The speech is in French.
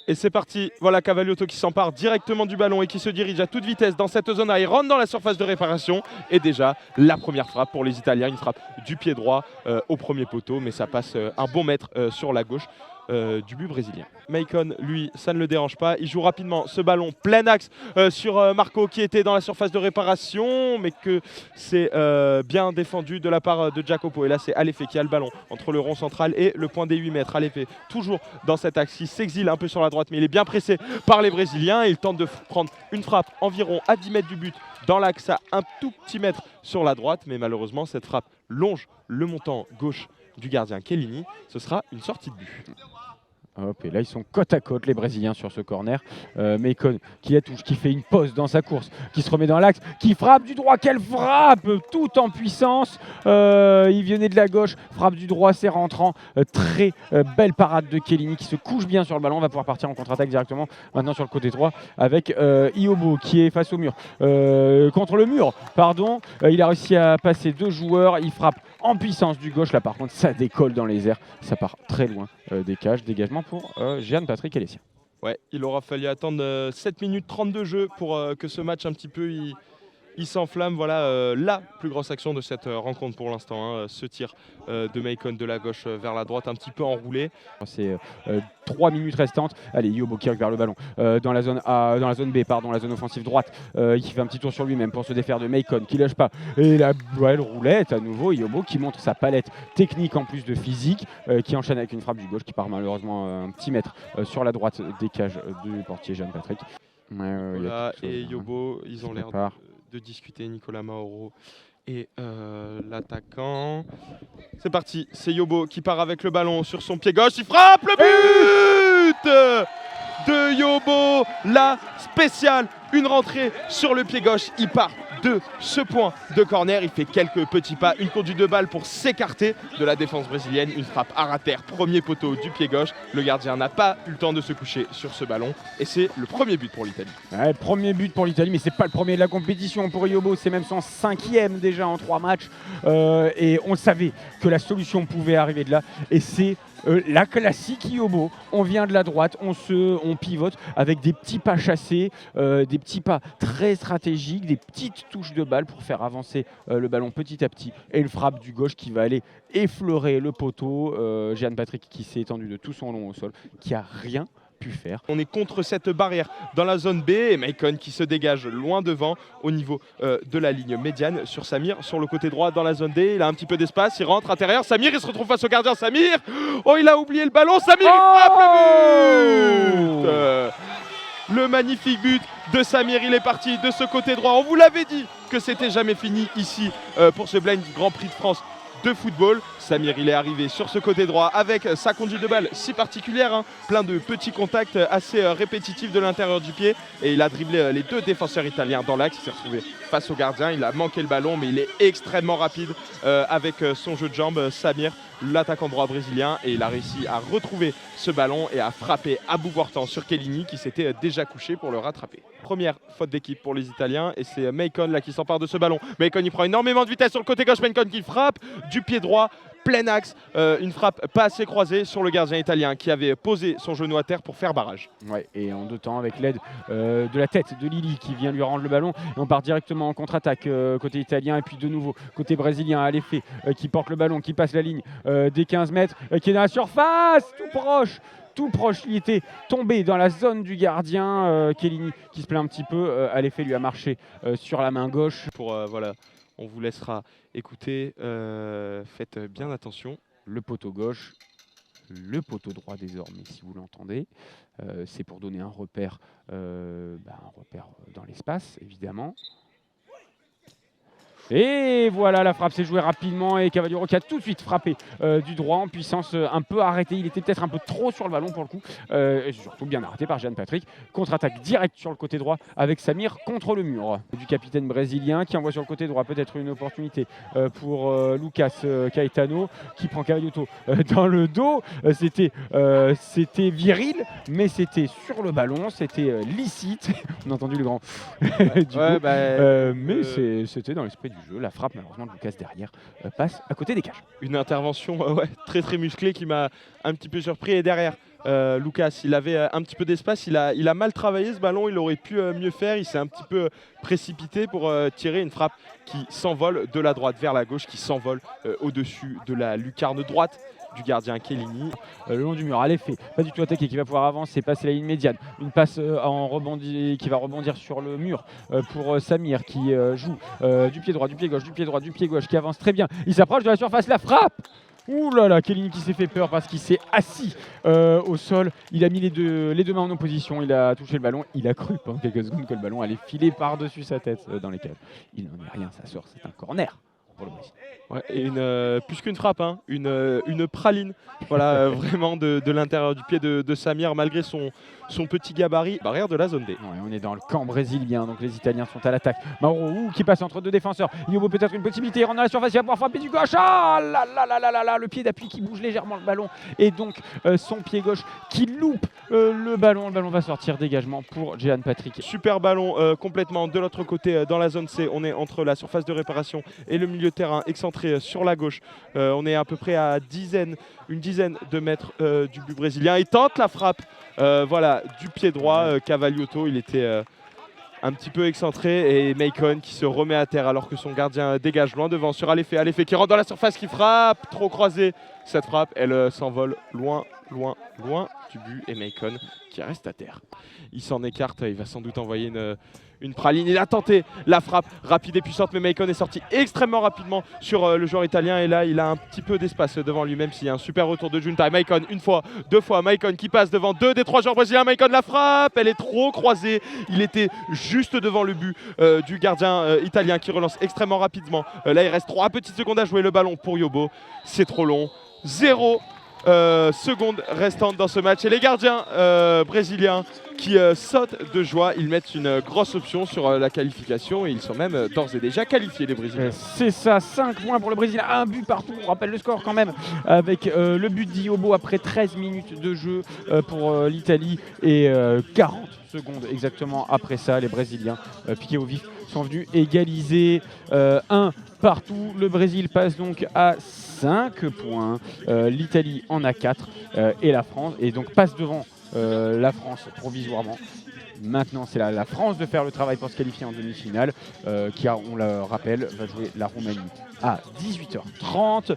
Et c'est parti, voilà Cavaliotto qui s'empare directement du ballon et qui se dirige à toute vitesse dans cette zone-là. Il rentre dans la surface de réparation et déjà la première frappe pour les Italiens. Une frappe du pied droit au premier poteau, mais ça passe un bon mètre sur la gauche. Du but brésilien. Maicon, lui, ça ne le dérange pas. Il joue rapidement ce ballon plein axe sur Marco qui était dans la surface de réparation, mais que c'est bien défendu de la part de Jacopo. Et là, c'est Alefe qui a le ballon entre le rond central et le point des 8 mètres. Alefe, toujours dans cet axe, il s'exile un peu sur la droite, mais il est bien pressé par les Brésiliens. Il tente de prendre une frappe environ à 10 mètres du but dans l'axe à un tout petit mètre sur la droite, mais malheureusement, cette frappe longe le montant gauche du gardien Chiellini. Ce sera une sortie de but. Hop, et là ils sont côte à côte les Brésiliens sur ce corner. Maicon qui la touche, qui fait une pause dans sa course, qui se remet dans l'axe, qui frappe du droit, quelle frappe, tout en puissance. Il venait de la gauche, frappe du droit, c'est rentrant. Très belle parade de Chiellini qui se couche bien sur le ballon. On va pouvoir partir en contre-attaque directement maintenant sur le côté droit avec Iobo qui est face au mur. Contre le mur, pardon. Il a réussi à passer deux joueurs, il frappe en puissance du gauche. Là par contre ça décolle dans les airs, ça part très loin des cages, dégagement pour Jeanne Patrick et les siens. Ouais, il aura fallu attendre 7 minutes 30 de jeu pour que ce match un petit peu il s'enflamme. Voilà la plus grosse action de cette rencontre pour l'instant. Hein, ce tir de Maicon de la gauche vers la droite, un petit peu enroulé. C'est 3 minutes restantes. Allez, Iobo qui récupère le ballon dans la zone A, dans la zone B, pardon, la zone offensive droite. Il fait un petit tour sur lui-même pour se défaire de Maicon qui lâche pas. Et la belle roulette à nouveau. Iobo qui montre sa palette technique en plus de physique, qui enchaîne avec une frappe du gauche qui part malheureusement un petit mètre sur la droite des cages du portier Jeanne Patrick. Voilà, et Iobo, ils ont l'air de discuter, Nicolas Mauro et l'attaquant. C'est parti, c'est Iobo qui part avec le ballon sur son pied gauche, il frappe le but de Iobo, la spéciale, une rentrée sur le pied gauche, il part de ce point de corner, il fait quelques petits pas, une conduite de balle pour s'écarter de la défense brésilienne, une frappe à rater, premier poteau du pied gauche, le gardien n'a pas eu le temps de se coucher sur ce ballon et c'est le premier but pour l'Italie. Ouais, premier but pour l'Italie, mais c'est pas le premier de la compétition pour Iobo, c'est même son 5e déjà en 3 matchs et on savait que la solution pouvait arriver de là et c'est la classique Iobo. On vient de la droite, on pivote avec des petits pas chassés, des petits pas très stratégiques, des petites touches de balle pour faire avancer le ballon petit à petit et une frappe du gauche qui va aller effleurer le poteau. Jeanne Patrick qui s'est étendu de tout son long au sol, qui a rien pu faire. On est contre cette barrière dans la zone B et Maicon qui se dégage loin devant au niveau de la ligne médiane sur Samir sur le côté droit dans la zone D. Il a un petit peu d'espace, il rentre intérieur. Samir, il se retrouve face au gardien. Samir, oh il a oublié le ballon. Samir, il frappe le but. Le magnifique but de Samir, il est parti de ce côté droit. On vous l'avait dit que c'était jamais fini ici pour ce Blind Grand Prix de France de football. Samir, il est arrivé sur ce côté droit avec sa conduite de balle si particulière, hein, plein de petits contacts assez répétitifs de l'intérieur du pied et il a dribblé les deux défenseurs italiens dans l'axe. Il s'est retrouvé face au gardien, il a manqué le ballon mais il est extrêmement rapide avec son jeu de jambes, Samir, l'attaquant droit brésilien, et il a réussi à retrouver ce ballon et à frapper à bout portant sur Chiellini qui s'était déjà couché pour le rattraper. Première faute d'équipe pour les Italiens et c'est Maicon là qui s'empare de ce ballon. Maicon il prend énormément de vitesse sur le côté gauche, Maicon qui frappe du pied droit, plein axe, une frappe pas assez croisée sur le gardien italien qui avait posé son genou à terre pour faire barrage. Ouais, et en 2 temps avec l'aide de la tête de Lili qui vient lui rendre le ballon et on part directement en contre-attaque côté italien et puis de nouveau côté brésilien, Alefe qui porte le ballon, qui passe la ligne des 15 mètres, qui est dans la surface, tout proche, il était tombé dans la zone du gardien. Chiellini qui se plaint un petit peu, Alefe lui a marché sur la main gauche. Voilà, on vous laissera écouter, faites bien attention. Le poteau gauche, le poteau droit désormais si vous l'entendez. C'est pour donner un repère dans l'espace évidemment. Et voilà, la frappe s'est jouée rapidement et Cavaliero qui a tout de suite frappé du droit en puissance, un peu arrêté. Il était peut-être un peu trop sur le ballon pour le coup. Et surtout bien arrêté par Jeanne Patrick. Contre-attaque directe sur le côté droit avec Samir contre le mur. Du capitaine brésilien qui envoie sur le côté droit peut-être une opportunité pour Lucas Caetano qui prend Cavaliotto dans le dos. C'était viril, mais c'était sur le ballon, c'était licite. On a entendu le grand mais c'était dans l'esprit du jeu. La frappe malheureusement de Lucas derrière passe à côté des cages. Une intervention très musclée qui m'a un petit peu surpris et derrière Lucas, il avait un petit peu d'espace, il a mal travaillé ce ballon, il aurait pu mieux faire, il s'est un petit peu précipité pour tirer une frappe qui s'envole de la droite vers la gauche, qui s'envole au-dessus de la lucarne droite du gardien Chiellini. Le long du mur, à l'effet, pas du tout attaqué, qui va pouvoir avancer, passer la ligne médiane, une passe en rebondi, qui va rebondir sur le mur pour Samir qui joue du pied droit, du pied gauche, du pied droit, du pied gauche, qui avance très bien, il s'approche de la surface, la frappe. Ouh là là, Chiellini qui s'est fait peur parce qu'il s'est assis au sol, il a mis les deux mains en opposition, il a touché le ballon, il a cru pendant quelques secondes que le ballon allait filer par-dessus sa tête dans les cages. Il n'en est rien, ça sort, c'est un corner pour le Brésil. Ouais, et plus qu'une frappe, hein, une praline, voilà, vraiment de l'intérieur du pied de Samir, malgré son petit gabarit, barrière de la zone D. Ouais, on est dans le camp brésilien, donc les Italiens sont à l'attaque. Mauro qui passe entre deux défenseurs. Yobo peut-être une possibilité, il rentre dans la surface, il va pouvoir frapper du gauche. Ah là là là là là là, le pied d'appui qui bouge légèrement le ballon et donc son pied gauche qui loupe le ballon. Le ballon va sortir, dégagement pour Jehan Patrick. Super ballon complètement de l'autre côté dans la zone C. On est entre la surface de réparation et le milieu de terrain excentré sur la gauche. On est à peu près à une dizaine de mètres du but brésilien. Il tente la frappe. Voilà, du pied droit, Cavaliotto, il était un petit peu excentré et Maicon qui se remet à terre alors que son gardien dégage loin devant sur Alefé qui rentre dans la surface, qui frappe, trop croisé. Cette frappe, elle s'envole loin du but et Maicon qui reste à terre. Il s'en écarte, il va sans doute envoyer une praline. Il a tenté la frappe rapide et puissante, mais Maicon est sorti extrêmement rapidement sur le joueur italien. Et là, il a un petit peu d'espace devant lui, même s'il y a un super retour de Junta. Maicon, une fois, deux fois, Maicon qui passe devant deux des trois joueurs brésiliens. Maicon, la frappe, elle est trop croisée. Il était juste devant le but du gardien italien qui relance extrêmement rapidement. Là, il reste 3 petites secondes à jouer. Le ballon pour Yobo, c'est trop long. 0 secondes restantes dans ce match et les gardiens brésiliens qui sautent de joie, ils mettent une grosse option sur la qualification et ils sont même d'ores et déjà qualifiés, les Brésiliens. C'est ça, 5 points pour le Brésil, un but partout, on rappelle le score quand même, avec le but d'Iobo après 13 minutes de jeu pour l'Italie et 40 secondes exactement après ça, les Brésiliens piqués au vif sont venus égaliser 1 partout. Le Brésil passe donc à 5 points, l'Italie en a 4 et la France, et donc passe devant la France provisoirement. Maintenant, c'est la France de faire le travail pour se qualifier en demi-finale, qui, on le rappelle, va jouer la Roumanie à 18h30.